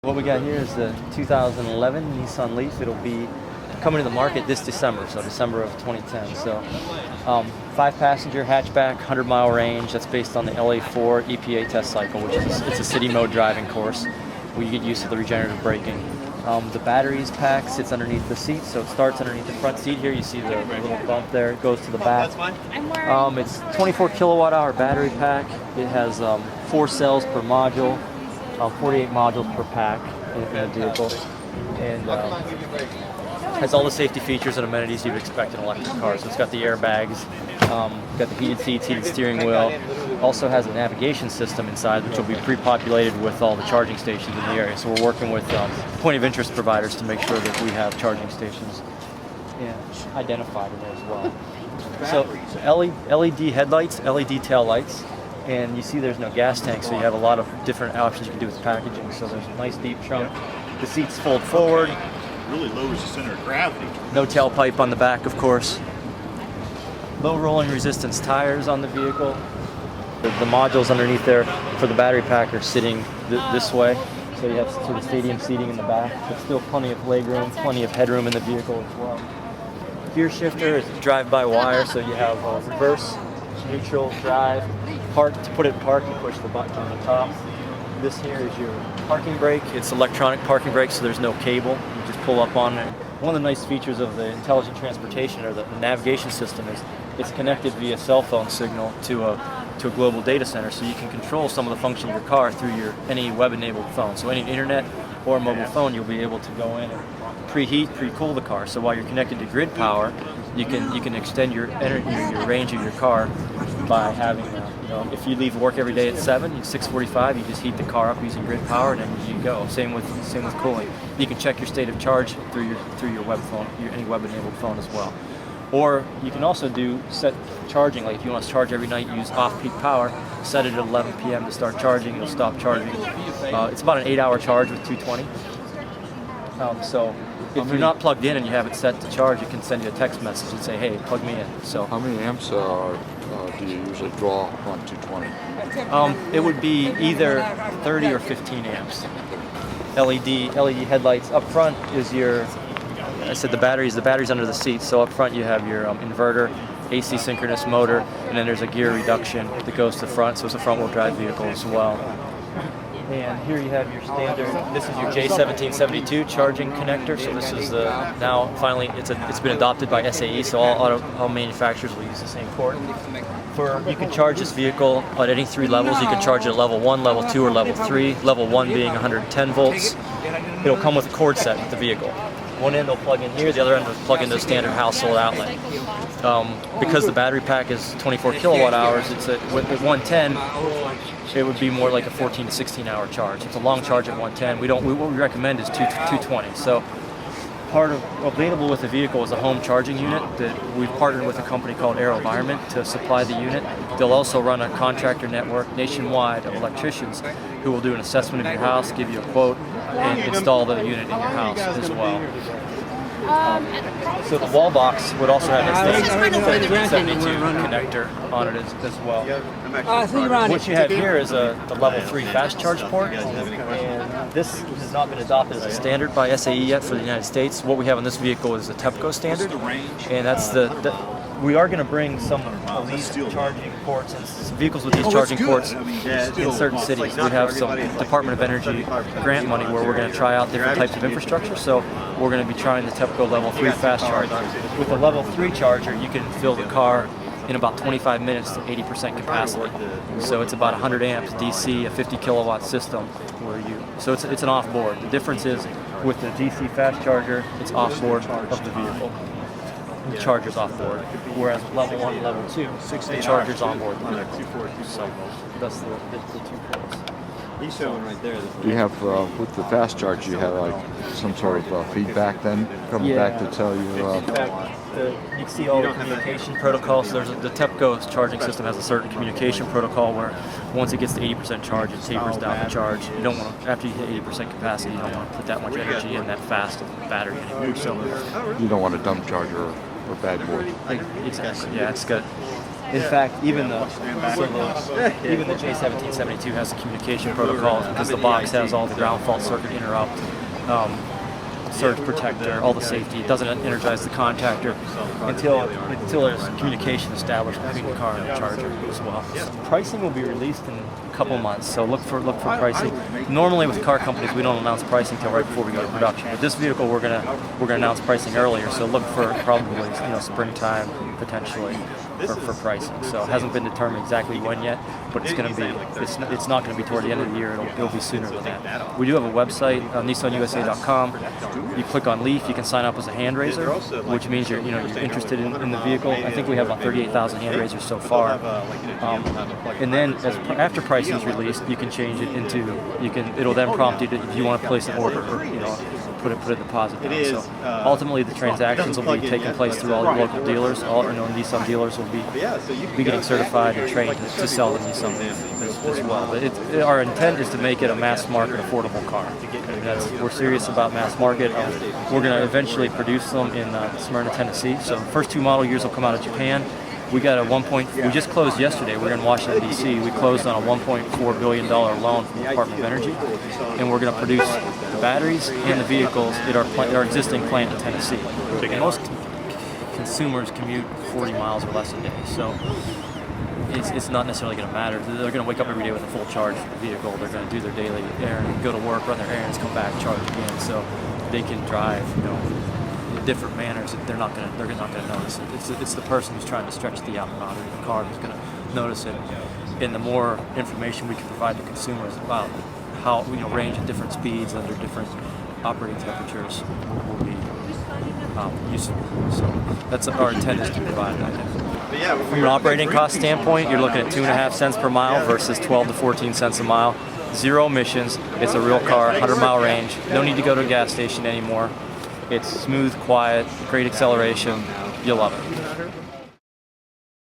What we got here is the 2011 Nissan Leaf. It'll be coming to the market this December, so December of 2010. So 5-passenger hatchback, 100-mile range. That's based on the LA4 EPA test cycle, which is it's a city mode driving course where you get used to the regenerative braking. The batteries pack sits underneath the seat, so it starts underneath the front seat here. You see the little bump there. It goes to the back. It's 24 kilowatt-hour battery pack. It has 4 cells per module. 48 modules per pack in a vehicle, and has all the safety features and amenities you'd expect in an electric car. So it's got the airbags, got the heated seats, heated steering wheel. Also has a navigation system inside, which will be pre-populated with all the charging stations in the area. So we're working with point of interest providers to make sure that we have charging stations identified in there as well. So LED headlights, LED tail lights. And you see there's no gas tank, so you have a lot of different options you can do with packaging. So there's a nice deep trunk. The seats fold forward. Really lowers the center of gravity. No tailpipe on the back, of course. Low rolling resistance tires on the vehicle. The modules underneath there for the battery pack are sitting this way. So you have sort of stadium seating in the back, but still plenty of legroom, plenty of headroom in the vehicle as well. Gear shifter is drive-by-wire, so you have reverse, neutral, drive. Park, to put it in park, you push the button on the top. This here is your parking brake. It's electronic parking brake, so there's no cable. You just pull up on it. One of the nice features of the intelligent transportation or the navigation system is it's connected via cell phone signal to a global data center, so you can control some of the function of your car through any web-enabled phone. So any internet or mobile phone, you'll be able to go in and preheat, pre-cool the car. So while you're connected to grid power, you can extend your range of your car by having if you leave work every day at 6:45, you just heat the car up using grid power, and then you go. Same with cooling. You can check your state of charge through your web phone, any web-enabled phone as well. Or you can also do set charging. Like if you want to charge every night, use off-peak power. Set it at 11 p.m. to start charging. It'll stop charging. It's about an 8-hour charge with 220. So if you're not plugged in and you have it set to charge, it can send you a text message and say, "Hey, plug me in." So how many amps do you usually draw on 220? It would be either 30 or 15 amps. LED headlights. Up front is I said the batteries under the seat. So up front you have your inverter, AC synchronous motor, and then there's a gear reduction that goes to the front, so it's a front-wheel drive vehicle as well. And here you have your standard, this is your J1772 charging connector. So this is finally it's been adopted by SAE, so all manufacturers will use the same port. You can charge this vehicle at any 3 levels. You can charge it at level 1, level 2, or level 3. Level 1 being 110 volts. It'll come with a cord set with the vehicle. One end will plug in here, the other end will plug into a standard household outlet. Because the battery pack is 24 kilowatt hours, it's at 110. It would be more like a 14 to 16 hour charge. It's a long charge at 110. What we recommend is 220. So available with the vehicle is a home charging unit that we've partnered with a company called AeroVironment to supply the unit. They'll also run a contractor network nationwide of electricians who will do an assessment of your house, give you a quote, and install the unit in your house as well. So the wall box would also have a 72 connector on it as well. What you have here is the level 3 fast charge port, and this has not been adopted as a standard by SAE yet for the United States. What we have on this vehicle is a TEPCO standard, and that's we are going to bring some of these charging ports and vehicles with these charging ports in certain cities. We have some Department of Energy grant money where we're going to try out different types of infrastructure. So we're going to be trying the TEPCO level 3 fast charger. With the level 3 charger, you can fill the car in about 25 minutes to 80% capacity. So it's about 100 amps DC, a 50 kilowatt system. So it's an off-board. The difference is with the DC fast charger, it's off-board of the vehicle. The charger's off-board, whereas level 1 and level 2, the charger's on-board. So that's the 2 ports. He's showing right there. Do you have, with the fast charge, you have like some sort of feedback then coming back to tell you? In fact, you can see all the communication protocols. So the TEPCO charging system has a certain communication protocol where once it gets to 80% charge, it tapers down the charge. You don't want to, after you hit 80% capacity, you don't want to put that much energy in that fast battery anymore. So you don't want a dumb charger or bad board. Exactly. Yeah, it's got In fact, even the J1772 has a communication protocol because the box has all the ground fault circuit interrupt, surge protector, all the safety. It doesn't energize the contactor until there's communication established between the car and the charger as well. Pricing will be released in a couple months, so look for pricing. Normally with car companies, we don't announce pricing until right before we go to production. But this vehicle, we're gonna announce pricing earlier, so look for probably springtime potentially for pricing. So it hasn't been determined exactly when yet, but it's gonna be it's not gonna be toward the end of the year. It'll be sooner than that. We do have a website, NissanUSA.com. You click on Leaf, you can sign up as a hand raiser, which means you're interested in the vehicle. I think we have about 38,000 hand raisers so far. And then after pricing is released, you can change it into it'll then prompt you if you want to place an order or put a deposit down. So ultimately, the transactions will be taking place through all your local dealers. All Nissan dealers will be getting certified and trained to sell the Nissan as well. But our intent is to make it a mass market affordable car. We're serious about mass market. We're going to eventually produce them in Smyrna, Tennessee. So the first 2 model years will come out of Japan. We got we just closed yesterday. We're in Washington, D.C. We closed on a $1.4 billion loan from the Department of Energy, and we're going to produce the batteries and the vehicles at our existing plant in Tennessee. And most consumers commute 40 miles or less a day, so it's not necessarily going to matter. They're going to wake up every day with a full charge vehicle. They're going to do their daily errand, go to work, run their errands, come back, charge again. So they can drive, in different manners. They're not going to notice it. It's the person who's trying to stretch the out-and-out of the car who's going to notice it. And the more information we can provide to consumers about how range at different speeds under different operating temperatures will be useful. So that's our intent, is to provide that. From an operating cost standpoint, you're looking at 2.5 cents per mile versus 12 to 14 cents a mile. 0 emissions. It's a real car, 100-mile range. No need to go to a gas station anymore. It's smooth, quiet, great acceleration. You'll love it.